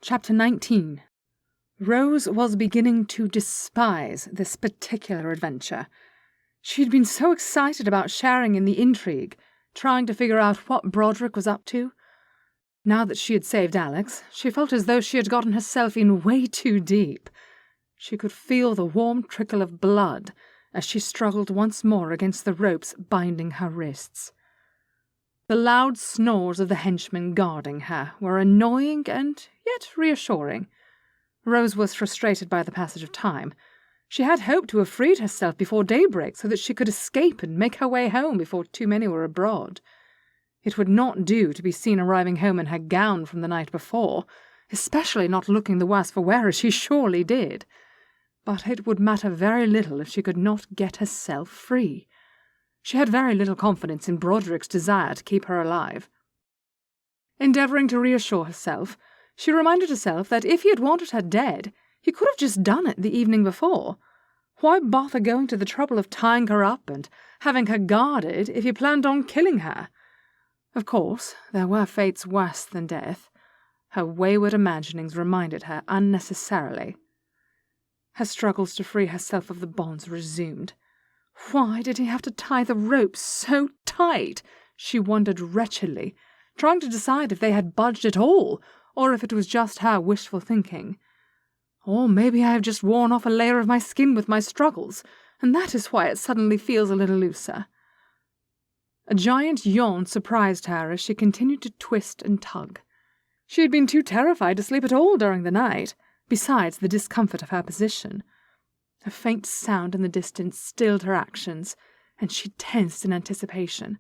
Chapter 19. Rose was beginning to despise this particular adventure. She had been so excited about sharing in the intrigue, trying to figure out what Broderick was up to. Now that she had saved Alex, she felt as though she had gotten herself in way too deep. She could feel the warm trickle of blood as she struggled once more against the ropes binding her wrists. The loud snores of the henchmen guarding her were annoying and yet reassuring. Rose was frustrated by the passage of time. She had hoped to have freed herself before daybreak so that she could escape and make her way home before too many were abroad. It would not do to be seen arriving home in her gown from the night before, especially not looking the worse for wear as she surely did. But it would matter very little if she could not get herself free. She had very little confidence in Broderick's desire to keep her alive. Endeavouring to reassure herself, she reminded herself that if he had wanted her dead, he could have just done it the evening before. Why bother going to the trouble of tying her up and having her guarded if he planned on killing her? Of course, there were fates worse than death. Her wayward imaginings reminded her unnecessarily. Her struggles to free herself of the bonds resumed. Why did he have to tie the ropes so tight? She wondered wretchedly, trying to decide if they had budged at all, or if it was just her wishful thinking. Or maybe I have just worn off a layer of my skin with my struggles, and that is why it suddenly feels a little looser. A giant yawn surprised her as she continued to twist and tug. She had been too terrified to sleep at all during the night, besides the discomfort of her position. A faint sound in the distance stilled her actions, and she tensed in anticipation.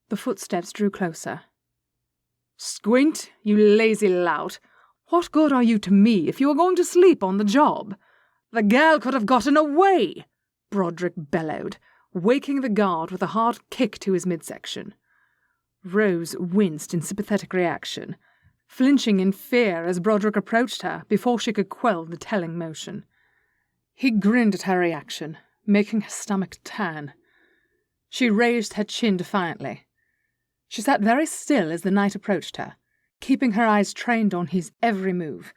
The footsteps drew closer. "Squint, you lazy lout! What good are you to me if you are going to sleep on the job? The girl could have gotten away!" Broderick bellowed, waking the guard with a hard kick to his midsection. Rose winced in sympathetic reaction, flinching in fear as Broderick approached her before she could quell the telling motion. He grinned at her reaction, making her stomach turn. She raised her chin defiantly. She sat very still as the knight approached her, keeping her eyes trained on his every move,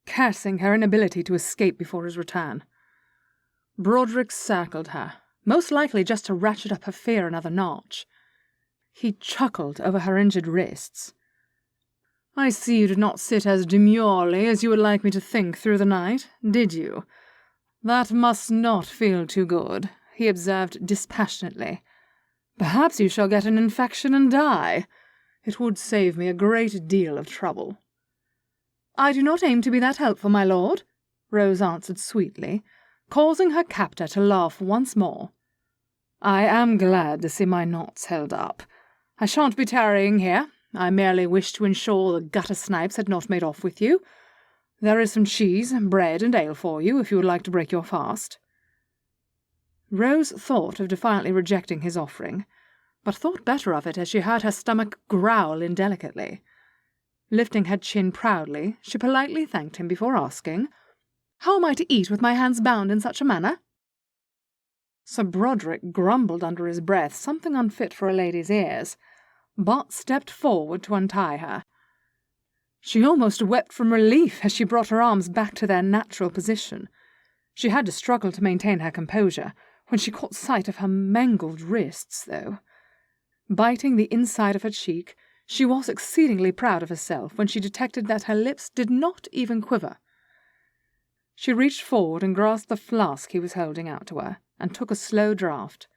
cursing her inability to escape before his return. Broderick circled her, most likely just to ratchet up her fear another notch. He chuckled over her injured wrists. "I see you did not sit as demurely as you would like me to think through the night, did you? That must not feel too good," he observed dispassionately. "Perhaps you shall get an infection and die. It would save me a great deal of trouble." "I do not aim to be that helpful, my lord," Rose answered sweetly, causing her captor to laugh once more. "I am glad to see my knots held up. I shan't be tarrying here. I merely wish to ensure the gutter snipes had not made off with you. There is some cheese, bread, and ale for you, if you would like to break your fast." Rose thought of defiantly rejecting his offering, but thought better of it as she heard her stomach growl indelicately. Lifting her chin proudly, she politely thanked him before asking, "How am I to eat with my hands bound in such a manner?" Sir Broderick grumbled under his breath something unfit for a lady's ears, but stepped forward to untie her. She almost wept from relief as she brought her arms back to their natural position. She had to struggle to maintain her composure when she caught sight of her mangled wrists, though. Biting the inside of her cheek, she was exceedingly proud of herself when she detected that her lips did not even quiver. She reached forward and grasped the flask he was holding out to her, and took a slow draught.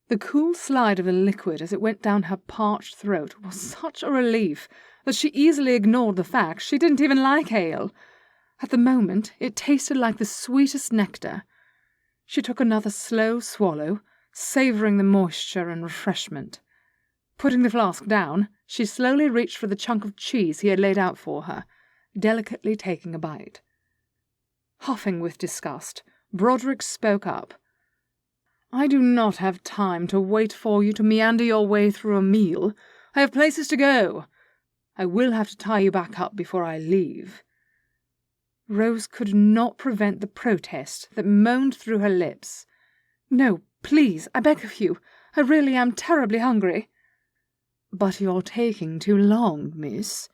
The cool slide of the liquid as it went down her parched throat was such a relief that she easily ignored the fact she didn't even like ale. At the moment, it tasted like the sweetest nectar. She took another slow swallow, savouring the moisture and refreshment. Putting the flask down, she slowly reached for the chunk of cheese he had laid out for her, delicately taking a bite. Huffing with disgust, Broderick spoke up. "I do not have time to wait for you to meander your way through a meal. I have places to go. I will have to tie you back up before I leave." Rose could not prevent the protest that moaned through her lips. "No, please, I beg of you. I really am terribly hungry." "But you're taking too long, miss."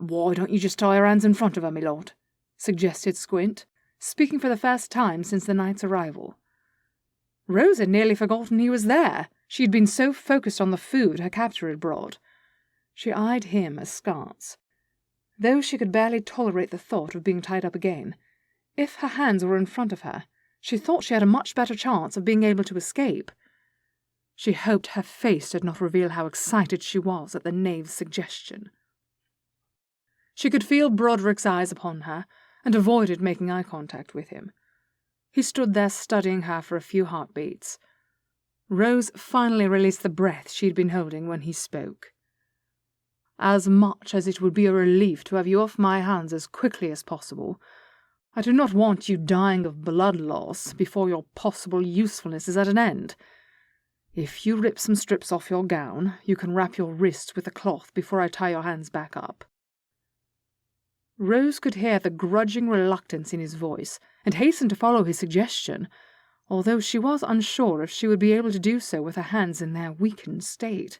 "Why don't you just tie her hands in front of her, my lord?" suggested Squint, speaking for the first time since the knight's arrival. Rose had nearly forgotten he was there. She had been so focused on the food her captor had brought. She eyed him askance. Though she could barely tolerate the thought of being tied up again, if her hands were in front of her, she thought she had a much better chance of being able to escape. She hoped her face did not reveal how excited she was at the knave's suggestion. She could feel Broderick's eyes upon her, and avoided making eye contact with him. He stood there studying her for a few heartbeats. Rose finally released the breath she had been holding when he spoke. "As much as it would be a relief to have you off my hands as quickly as possible, I do not want you dying of blood loss before your possible usefulness is at an end. If you rip some strips off your gown, you can wrap your wrists with a cloth before I tie your hands back up." Rose could hear the grudging reluctance in his voice, and hastened to follow his suggestion, although she was unsure if she would be able to do so with her hands in their weakened state.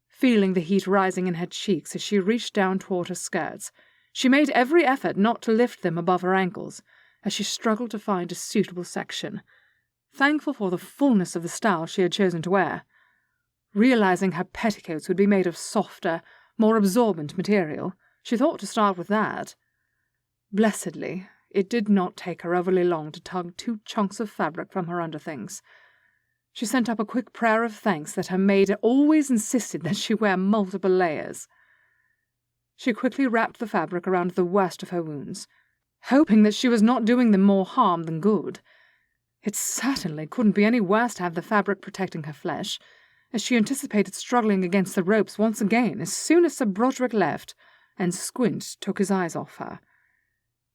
Feeling the heat rising in her cheeks as she reached down toward her skirts, she made every effort not to lift them above her ankles, as she struggled to find a suitable section, thankful for the fullness of the style she had chosen to wear. Realizing her petticoats would be made of softer, more absorbent material, she thought to start with that. Blessedly, it did not take her overly long to tug 2 chunks of fabric from her underthings. She sent up a quick prayer of thanks that her maid always insisted that she wear multiple layers. She quickly wrapped the fabric around the worst of her wounds, hoping that she was not doing them more harm than good. It certainly couldn't be any worse to have the fabric protecting her flesh, as she anticipated struggling against the ropes once again as soon as Sir Broderick left, and Squint took his eyes off her.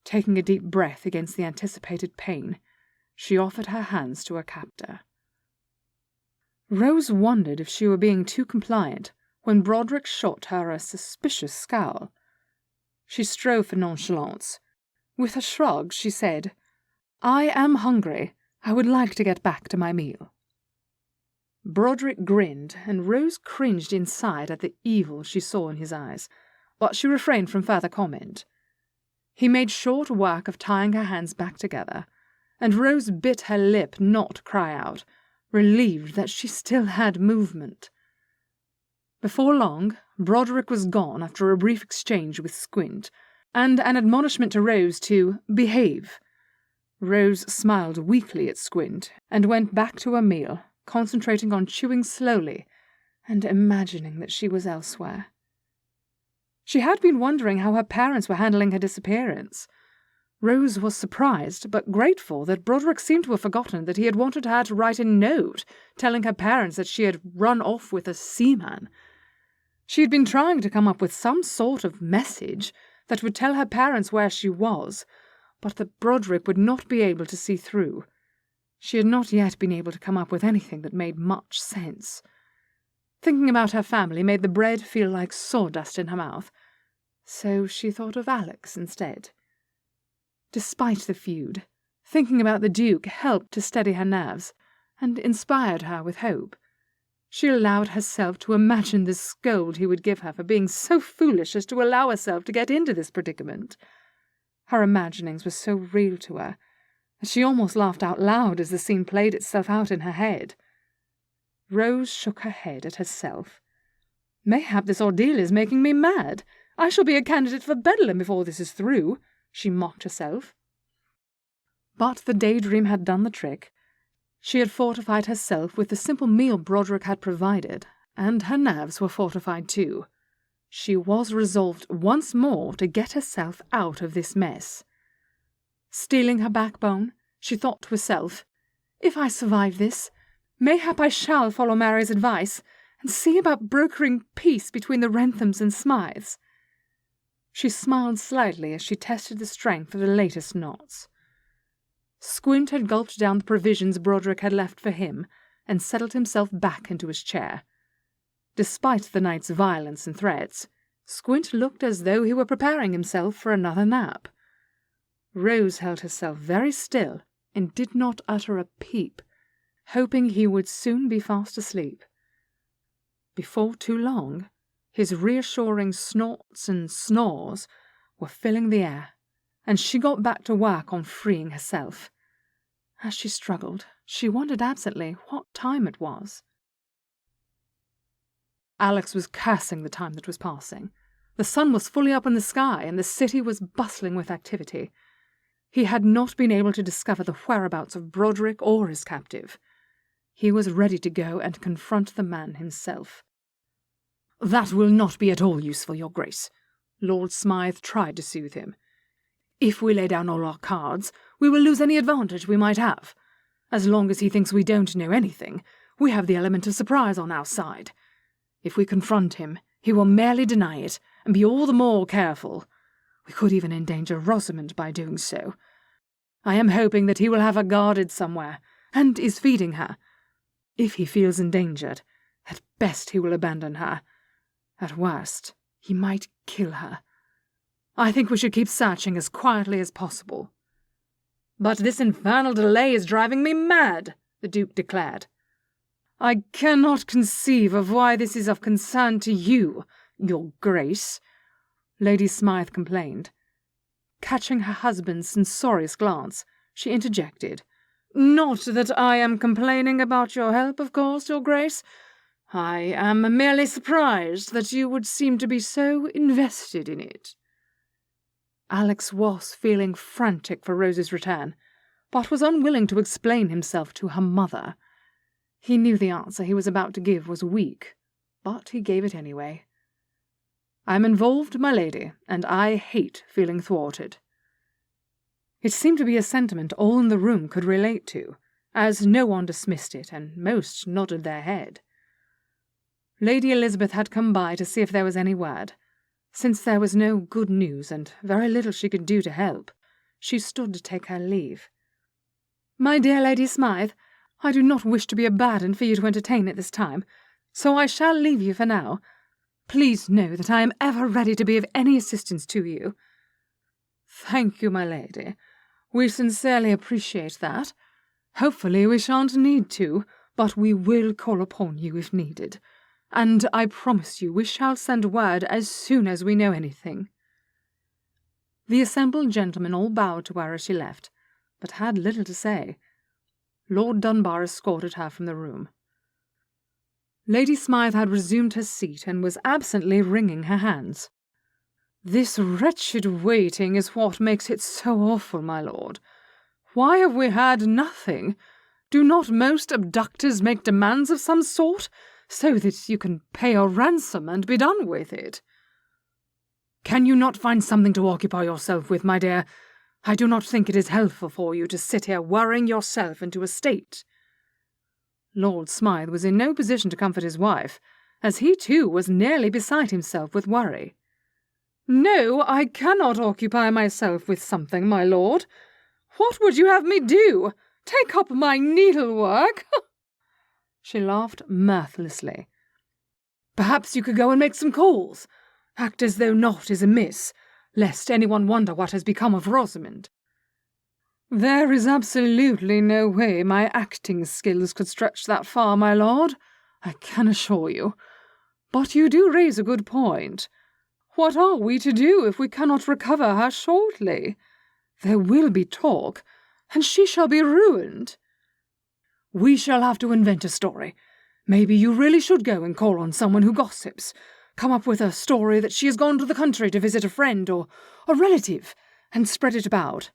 Taking a deep breath against the anticipated pain, she offered her hands to her captor. Rose wondered if she were being too compliant when Broderick shot her a suspicious scowl. She strove for nonchalance. With a shrug, she said, "I am hungry. I would like to get back to my meal." Broderick grinned, and Rose cringed inside at the evil she saw in his eyes, but she refrained from further comment. He made short work of tying her hands back together, and Rose bit her lip not to cry out, relieved that she still had movement. Before long, Broderick was gone after a brief exchange with Squint, and an admonishment to Rose to behave. Rose smiled weakly at Squint and went back to her meal, concentrating on chewing slowly and imagining that she was elsewhere. She had been wondering how her parents were handling her disappearance. Rose was surprised, but grateful that Broderick seemed to have forgotten that he had wanted her to write a note telling her parents that she had run off with a seaman. She had been trying to come up with some sort of message that would tell her parents where she was, but that Broderick would not be able to see through. She had not yet been able to come up with anything that made much sense. Thinking about her family made the bread feel like sawdust in her mouth, so she thought of Alex instead. Despite the feud, thinking about the Duke helped to steady her nerves and inspired her with hope. She allowed herself to imagine the scold he would give her for being so foolish as to allow herself to get into this predicament. Her imaginings were so real to her that she almost laughed out loud as the scene played itself out in her head. Rose shook her head at herself. "Mayhap this ordeal is making me mad. I shall be a candidate for Bedlam before this is through," she mocked herself. But the daydream had done the trick. She had fortified herself with the simple meal Broderick had provided, and her nerves were fortified too. She was resolved once more to get herself out of this mess. Steeling her backbone, she thought to herself, "If I survive this, mayhap I shall follow Mary's advice and see about brokering peace between the Renthams and Smythes." She smiled slightly as she tested the strength of the latest knots. Squint had gulped down the provisions Broderick had left for him and settled himself back into his chair. Despite the night's violence and threats, Squint looked as though he were preparing himself for another nap. Rose held herself very still and did not utter a peep, hoping he would soon be fast asleep. Before too long, His reassuring snorts and snores were filling the air, and she got back to work on freeing herself. As she struggled, she wondered absently what time it was. Alex was cursing the time that was passing. The sun was fully up in the sky, and the city was bustling with activity. He had not been able to discover the whereabouts of Broderick or his captive. He was ready to go and confront the man himself. "That will not be at all useful, Your Grace," Lord Smythe tried to soothe him. "If we lay down all our cards, we will lose any advantage we might have. As long as he thinks we don't know anything, we have the element of surprise on our side. If we confront him, he will merely deny it, and be all the more careful. We could even endanger Rosamond by doing so. I am hoping that he will have her guarded somewhere, and is feeding her. If he feels endangered, at best he will abandon her. At worst, he might kill her. I think we should keep searching as quietly as possible." "But this infernal delay is driving me mad," the Duke declared. "I cannot conceive of why this is of concern to you, Your Grace," Lady Smythe complained. Catching her husband's censorious glance, she interjected. "Not that I am complaining about your help, of course, Your Grace. I am merely surprised that you would seem to be so invested in it." Alex was feeling frantic for Rose's return, but was unwilling to explain himself to her mother. He knew the answer he was about to give was weak, but he gave it anyway. "I am involved, my lady, and I hate feeling thwarted." It seemed to be a sentiment all in the room could relate to, as no one dismissed it, and most nodded their head. Lady Elizabeth had come by to see if there was any word. Since there was no good news, and very little she could do to help, she stood to take her leave. "My dear Lady Smythe, I do not wish to be a burden for you to entertain at this time, so I shall leave you for now. Please know that I am ever ready to be of any assistance to you." "Thank you, my lady. We sincerely appreciate that. Hopefully we shan't need to, but we will call upon you if needed. And I promise you we shall send word as soon as we know anything." The assembled gentlemen all bowed to her as she left, but had little to say. Lord Dunbar escorted her from the room. Lady Smythe had resumed her seat and was absently wringing her hands. "This wretched waiting is what makes it so awful, my lord. Why have we heard nothing? Do not most abductors make demands of some sort, so that you can pay a ransom and be done with it?" "Can you not find something to occupy yourself with, my dear? I do not think it is helpful for you to sit here worrying yourself into a state." Lord Smythe was in no position to comfort his wife, as he too was nearly beside himself with worry. "No, I cannot occupy myself with something, my lord. What would you have me do? Take up my needlework?" She laughed mirthlessly. "Perhaps you could go and make some calls. Act as though naught is amiss, lest anyone wonder what has become of Rosamond." "There is absolutely no way my acting skills could stretch that far, my lord, I can assure you. But you do raise a good point. What are we to do if we cannot recover her shortly? There will be talk, and she shall be ruined." "We shall have to invent a story. Maybe you really should go and call on someone who gossips. Come up with a story that she has gone to the country to visit a friend or a relative, and spread it about."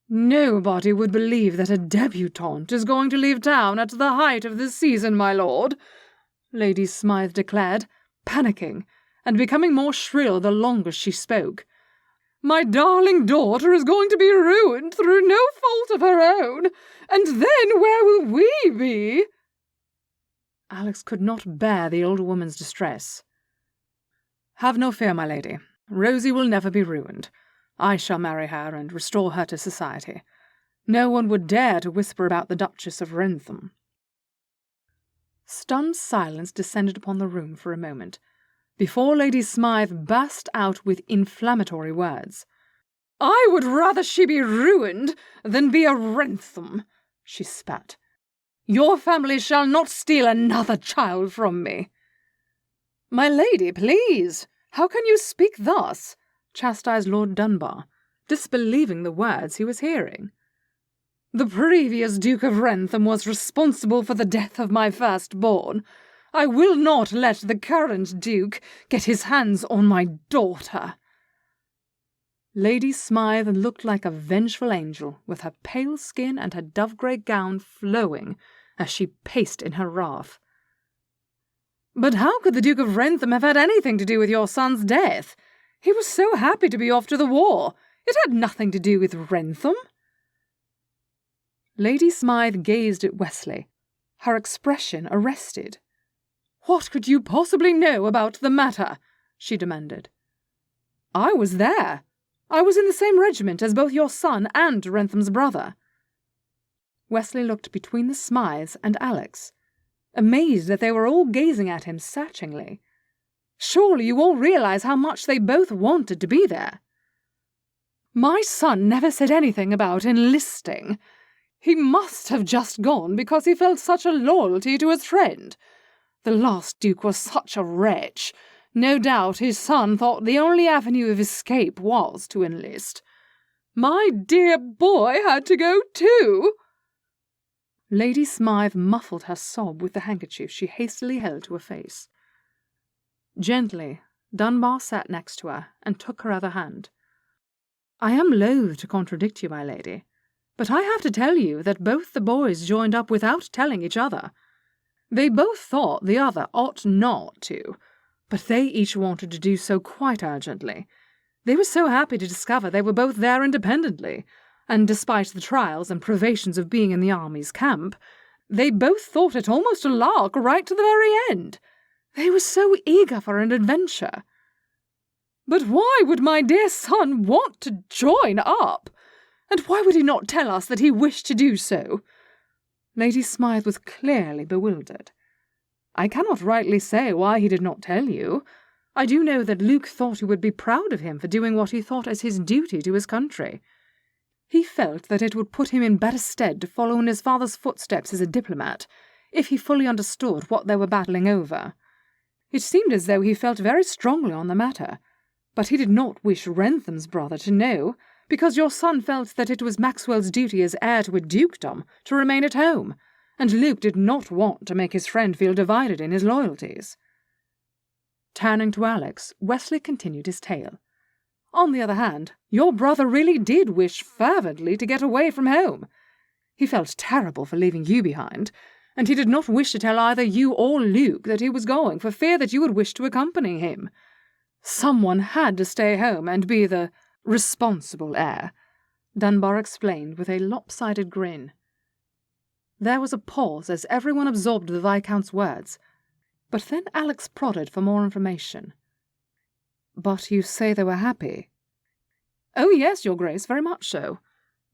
"Nobody would believe that a debutante is going to leave town at the height of the season, my lord," Lady Smythe declared, panicking, and becoming more shrill the longer she spoke. "My darling daughter is going to be ruined through no fault of her own, and then where will we be?" Alex could not bear the old woman's distress. "Have no fear, my lady. Rosie will never be ruined. I shall marry her and restore her to society. No one would dare to whisper about the Duchess of Wrentham." Stunned silence descended upon the room for a moment, before Lady Smythe burst out with inflammatory words. "I would rather she be ruined than be a Wrentham," she spat. "Your family shall not steal another child from me." "My lady, please! How can you speak thus?" chastised Lord Dunbar, disbelieving the words he was hearing. "The previous Duke of Wrentham was responsible for the death of my firstborn. I will not let the current Duke get his hands on my daughter." Lady Smythe looked like a vengeful angel, with her pale skin and her dove-grey gown flowing as she paced in her wrath. "But how could the Duke of Wrentham have had anything to do with your son's death? He was so happy to be off to the war. It had nothing to do with Wrentham." Lady Smythe gazed at Wesley, her expression arrested. "What could you possibly know about the matter?" she demanded. "I was there. I was in the same regiment as both your son and Wrentham's brother." Wesley looked between the Smythes and Alex, amazed that they were all gazing at him searchingly. "Surely you all realize how much they both wanted to be there." "My son never said anything about enlisting. He must have just gone because he felt such a loyalty to his friend. The last Duke was such a wretch. No doubt his son thought the only avenue of escape was to enlist. My dear boy had to go too." Lady Smythe muffled her sob with the handkerchief she hastily held to her face. Gently, Dunbar sat next to her and took her other hand. "I am loath to contradict you, my lady, but I have to tell you that both the boys joined up without telling each other. They both thought the other ought not to, but they each wanted to do so quite urgently. They were so happy to discover they were both there independently, and despite the trials and privations of being in the army's camp, they both thought it almost a lark right to the very end. They were so eager for an adventure." "But why would my dear son want to join up? And why would he not tell us that he wished to do so?" Lady Smythe was clearly bewildered. "I cannot rightly say why he did not tell you. I do know that Luke thought you would be proud of him for doing what he thought as his duty to his country. He felt that it would put him in better stead to follow in his father's footsteps as a diplomat, if he fully understood what they were battling over. It seemed as though he felt very strongly on the matter, but he did not wish Wrentham's brother to know, because your son felt that it was Maxwell's duty as heir to a dukedom to remain at home, and Luke did not want to make his friend feel divided in his loyalties." Turning to Alex, Wesley continued his tale. "On the other hand, your brother really did wish fervently to get away from home. He felt terrible for leaving you behind, and he did not wish to tell either you or Luke that he was going for fear that you would wish to accompany him. Someone had to stay home and be the responsible heir," Dunbar explained with a lopsided grin. There was a pause as everyone absorbed the Viscount's words, but then Alex prodded for more information. "But you say they were happy?" "Oh yes, Your Grace, very much so.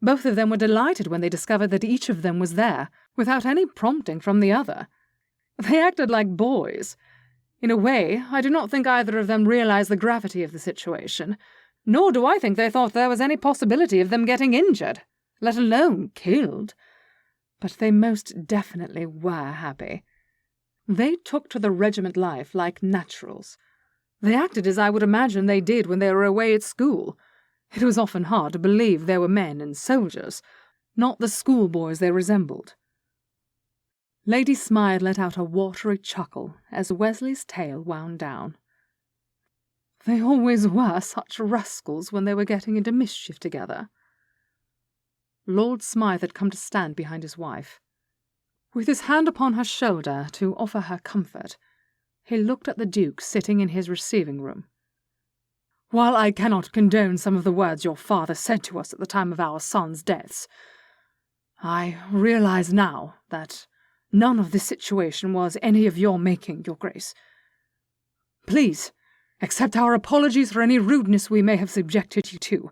Both of them were delighted when they discovered that each of them was there, without any prompting from the other. They acted like boys. In a way, I do not think either of them realized the gravity of the situation, nor do I think they thought there was any possibility of them getting injured, let alone killed. But they most definitely were happy. They took to the regiment life like naturals. They acted as I would imagine they did when they were away at school. It was often hard to believe they were men and soldiers, not the schoolboys they resembled." Lady Smythe let out a watery chuckle as Wesley's tale wound down. "They always were such rascals when they were getting into mischief together." Lord Smythe had come to stand behind his wife. With his hand upon her shoulder to offer her comfort, he looked at the Duke sitting in his receiving-room. "While I cannot condone some of the words your father said to us at the time of our sons' deaths, I realize now that none of this situation was any of your making, Your Grace. Please accept our apologies for any rudeness we may have subjected you to,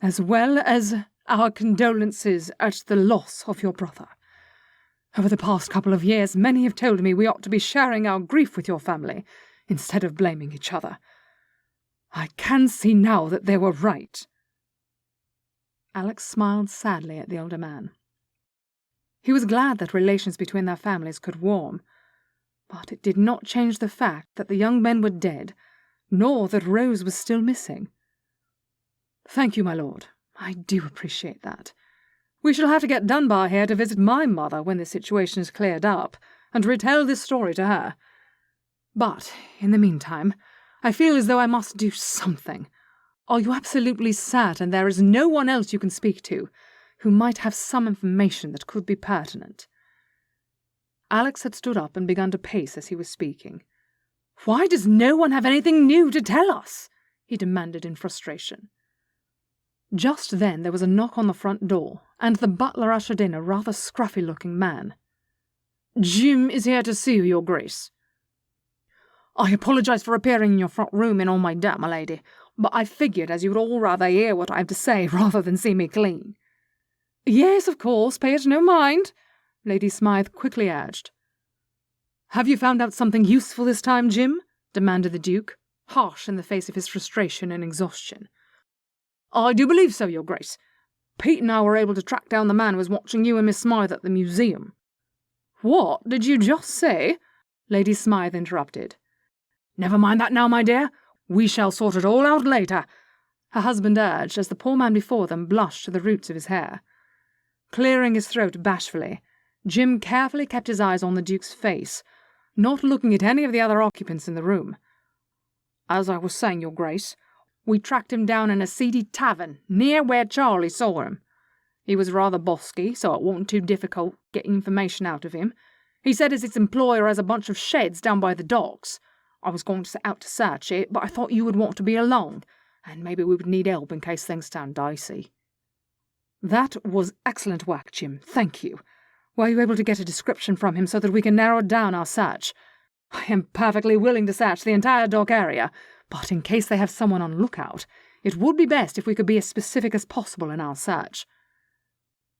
as well as our condolences at the loss of your brother. Over the past couple of years, many have told me we ought to be sharing our grief with your family, instead of blaming each other. I can see now that they were right." Alex smiled sadly at the older man. He was glad that relations between their families could warm, but it did not change the fact that the young men were dead, nor that Rose was still missing. "Thank you, my lord. I do appreciate that. We shall have to get Dunbar here to visit my mother when the situation is cleared up, and retell this story to her. But, in the meantime, I feel as though I must do something. Are you absolutely certain there is no one else you can speak to, who might have some information that could be pertinent?" Alex had stood up and begun to pace as he was speaking. "Why does no one have anything new to tell us?" he demanded in frustration. Just then there was a knock on the front door, and the butler ushered in a rather scruffy-looking man. "Jim is here to see you, your grace." "I apologise for appearing in your front room in all my dirt, my lady, but I figured as you would all rather hear what I have to say rather than see me clean." "Yes, of course, pay it no mind," Lady Smythe quickly urged. "Have you found out something useful this time, Jim?" demanded the Duke, harsh in the face of his frustration and exhaustion. "I do believe so, your grace. Pete and I were able to track down the man who was watching you and Miss Smythe at the museum." "What did you just say?" Lady Smythe interrupted. "Never mind that now, my dear. We shall sort it all out later," her husband urged as the poor man before them blushed to the roots of his hair. Clearing his throat bashfully, Jim carefully kept his eyes on the Duke's face, not looking at any of the other occupants in the room. "As I was saying, your grace, we tracked him down in a seedy tavern near where Charlie saw him. He was rather bosky, so it wasn't too difficult getting information out of him. He said as his employer has a bunch of sheds down by the docks. I was going to set out to search it, but I thought you would want to be along, and maybe we would need help in case things stand dicey." "That was excellent work, Jim. Thank you. Were you able to get a description from him so that we can narrow down our search? I am perfectly willing to search the entire dock area, but in case they have someone on lookout, it would be best if we could be as specific as possible in our search."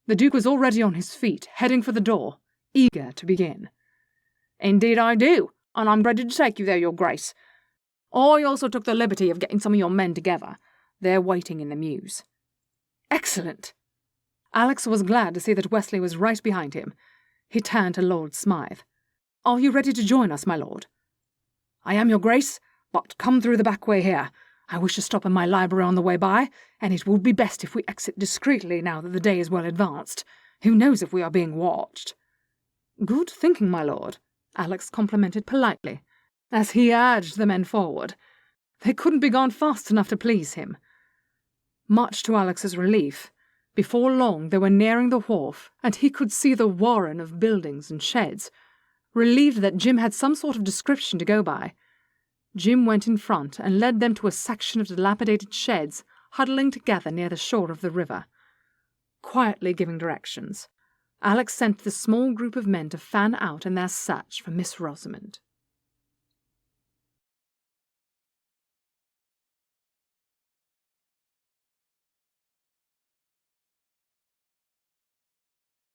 The Duke was already on his feet, heading for the door, eager to begin. "Indeed I do, and I'm ready to take you there, your grace. I also took the liberty of getting some of your men together. They're waiting in the mews." "Excellent." Alex was glad to see that Wesley was right behind him. He turned to Lord Smythe. "Are you ready to join us, my lord?" "I am, your grace, but come through the back way here. I wish to stop in my library on the way by, and it would be best if we exit discreetly now that the day is well advanced. Who knows if we are being watched?" "Good thinking, my lord," Alex complimented politely, as he urged the men forward. They couldn't be gone fast enough to please him. Much to Alex's relief, before long they were nearing the wharf, and he could see the warren of buildings and sheds. Relieved that Jim had some sort of description to go by, Jim went in front and led them to a section of dilapidated sheds huddling together near the shore of the river. Quietly giving directions, Alex sent the small group of men to fan out in their search for Miss Rosamond.